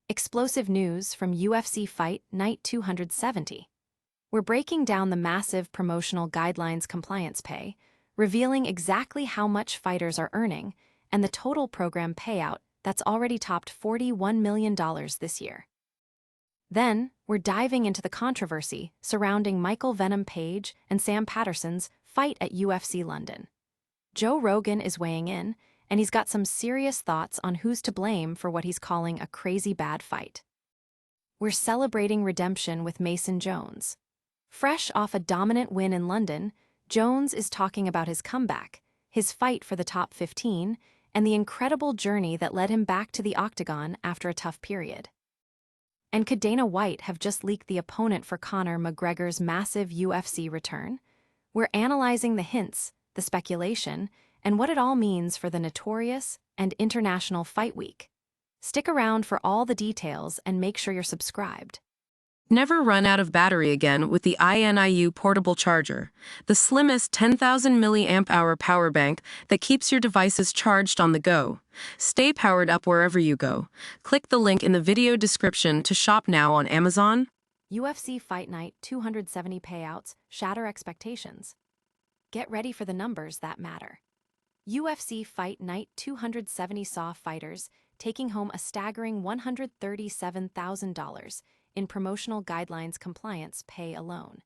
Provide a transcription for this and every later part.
Explosive news from UFC Fight Night 270. We're breaking down the massive Promotional Guidelines Compliance pay, revealing exactly how much fighters are earning and the total program payout that's already topped $41 million this year. Then, we're diving into the controversy surrounding Michael Venom Page and Sam Patterson's fight at UFC London. Joe Rogan is weighing in, and he's got some serious thoughts on who's to blame for what he's calling a crazy bad fight. We're celebrating redemption with Mason Jones. Fresh off a dominant win in London, Jones is talking about his comeback, his fight for the top 15, and the incredible journey that led him back to the octagon after a tough period. And could Dana White have just leaked the opponent for Conor McGregor's massive UFC return? We're analyzing the hints, the speculation, and what it all means for the notorious and International Fight Week. Stick around for all the details and make sure you're subscribed. Never run out of battery again with the INIU portable charger, the slimmest 10,000 mAh power bank that keeps your devices charged on the go. Stay powered up wherever you go. Click the link in the video description to shop now on Amazon. UFC Fight Night 270 payouts shatter expectations. Get ready for the numbers that matter. UFC Fight Night 270 saw fighters taking home a staggering $137,000 in Promotional Guidelines Compliance pay alone,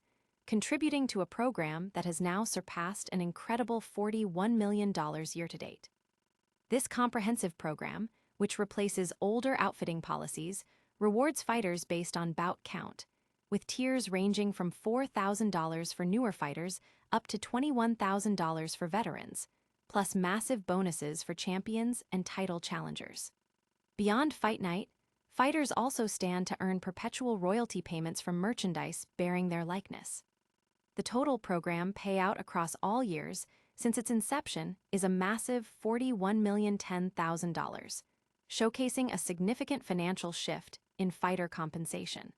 contributing to a program that has now surpassed an incredible $41 million year-to-date. This comprehensive program, which replaces older outfitting policies, rewards fighters based on bout count, with tiers ranging from $4,000 for newer fighters up to $21,000 for veterans, plus massive bonuses for champions and title challengers. Beyond Fight Night, fighters also stand to earn perpetual royalty payments from merchandise bearing their likeness. The total program payout across all years since its inception is a massive $41,010,000, showcasing a significant financial shift in fighter compensation.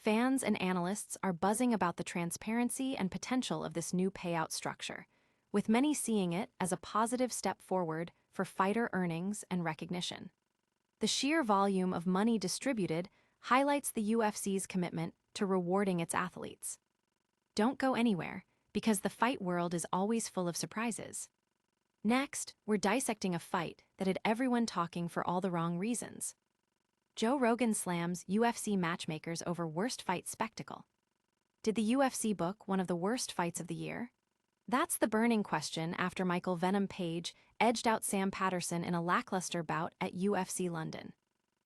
Fans and analysts are buzzing about the transparency and potential of this new payout structure, with many seeing it as a positive step forward for fighter earnings and recognition. The sheer volume of money distributed highlights the UFC's commitment to rewarding its athletes. Don't go anywhere, because the fight world is always full of surprises. Next, we're dissecting a fight that had everyone talking for all the wrong reasons. Joe Rogan slams UFC matchmakers over worst fight spectacle. Did the UFC book one of the worst fights of the year? That's the burning question after Michael Venom Page edged out Sam Patterson in a lackluster bout at UFC London.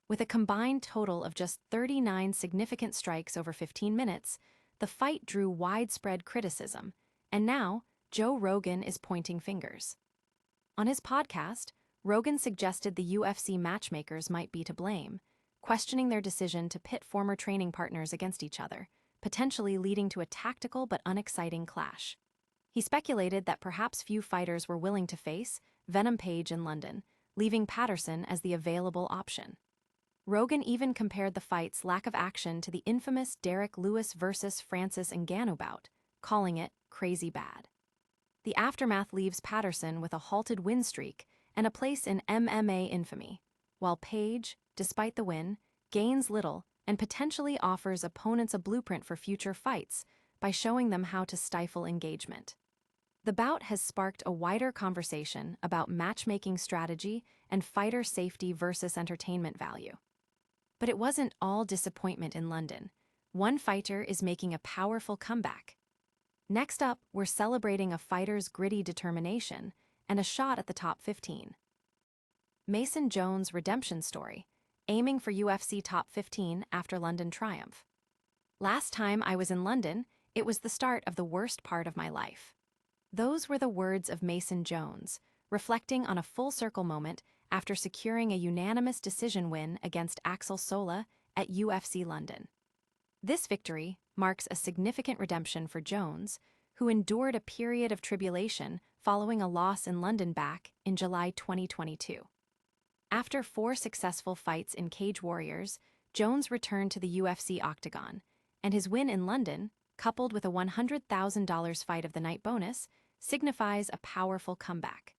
With a combined total of just 39 significant strikes over 15 minutes, the fight drew widespread criticism, and now Joe Rogan is pointing fingers. On his podcast, Rogan suggested the UFC matchmakers might be to blame, questioning their decision to pit former training partners against each other, potentially leading to a tactical but unexciting clash. He speculated that perhaps few fighters were willing to face Venom Page in London, leaving Patterson as the available option. Rogan even compared the fight's lack of action to the infamous Derek Lewis versus Francis Ngannou bout, calling it crazy bad. The aftermath leaves Patterson with a halted win streak and a place in MMA infamy, while Page, despite the win, gains little and potentially offers opponents a blueprint for future fights by showing them how to stifle engagement. The bout has sparked a wider conversation about matchmaking strategy and fighter safety versus entertainment value. But it wasn't all disappointment in London. One fighter is making a powerful comeback. Next up, we're celebrating a fighter's gritty determination and a shot at the top 15. Mason Jones' redemption story, aiming for UFC top 15 after London triumph. Last time I was in London, it was the start of the worst part of my life. Those were the words of Mason Jones, reflecting on a full-circle moment after securing a unanimous decision win against Axel Sola at UFC London. This victory marks a significant redemption for Jones, who endured a period of tribulation following a loss in London back in July 2022. After 4 successful fights in Cage Warriors, Jones returned to the UFC octagon, and his win in London, coupled with a $100,000 fight of the night bonus, signifies a powerful comeback.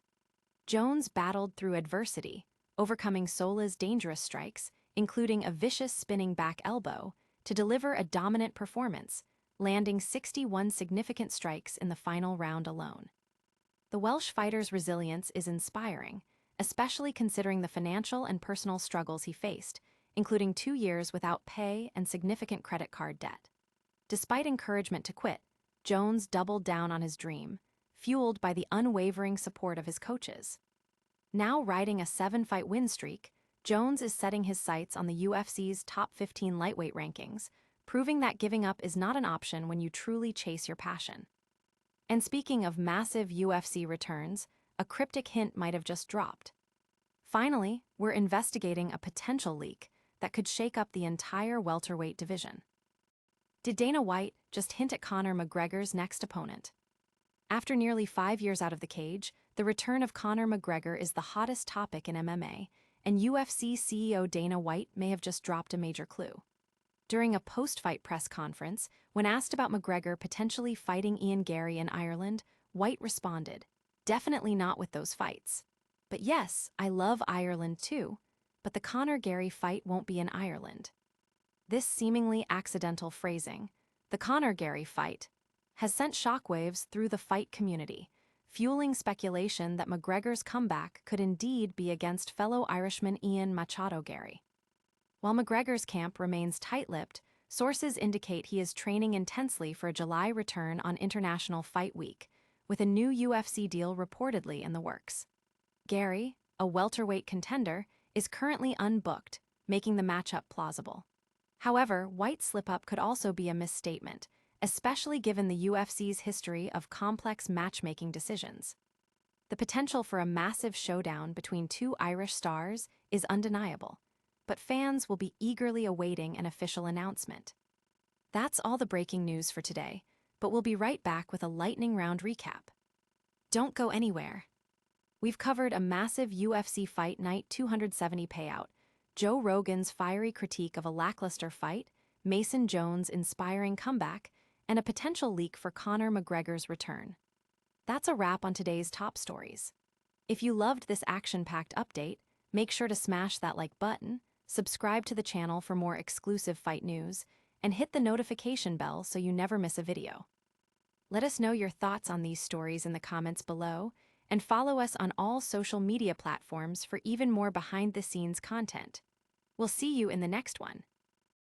Jones battled through adversity, overcoming Sola's dangerous strikes including a vicious spinning back elbow, to deliver a dominant performance, landing 61 significant strikes in the final round alone. The Welsh fighter's resilience is inspiring, especially considering the financial and personal struggles he faced, including 2 years without pay and significant credit card debt. Despite encouragement to quit, Jones doubled down on his dream, fueled by the unwavering support of his coaches. Now riding a 7-fight win streak, Jones is setting his sights on the UFC's top 15 lightweight rankings, proving that giving up is not an option when you truly chase your passion. And speaking of massive UFC returns, a cryptic hint might have just dropped. Finally, we're investigating a potential leak that could shake up the entire welterweight division. Did Dana White just hint at Conor McGregor's next opponent? After nearly 5 years out of the cage, the return of Conor McGregor is the hottest topic in MMA, and UFC CEO Dana White may have just dropped a major clue. During a post-fight press conference, when asked about McGregor potentially fighting Ian Gary in Ireland, White responded, "Definitely not with those fights. But yes, I love Ireland too, but the Conor-Gary fight won't be in Ireland." This seemingly accidental phrasing, the Conor-Gary fight, has sent shockwaves through the fight community, fueling speculation that McGregor's comeback could indeed be against fellow Irishman Ian Machado Gary. While McGregor's camp remains tight-lipped, sources indicate he is training intensely for a July return on International Fight Week, with a new UFC deal reportedly in the works. Gary, a welterweight contender, is currently unbooked, making the matchup plausible. However, White's slip-up could also be a misstatement, especially given the UFC's history of complex matchmaking decisions. The potential for a massive showdown between two Irish stars is undeniable, but fans will be eagerly awaiting an official announcement. That's all the breaking news for today, but we'll be right back with a lightning round recap. Don't go anywhere. We've covered a massive UFC Fight Night 270 payout, Joe Rogan's fiery critique of a lackluster fight, Mason Jones' inspiring comeback, and a potential leak for Conor McGregor's return. That's a wrap on today's top stories. If you loved this action-packed update, make sure to smash that like button, subscribe to the channel for more exclusive fight news, and hit the notification bell so you never miss a video. Let us know your thoughts on these stories in the comments below, and follow us on all social media platforms for even more behind-the-scenes content. We'll see you in the next one.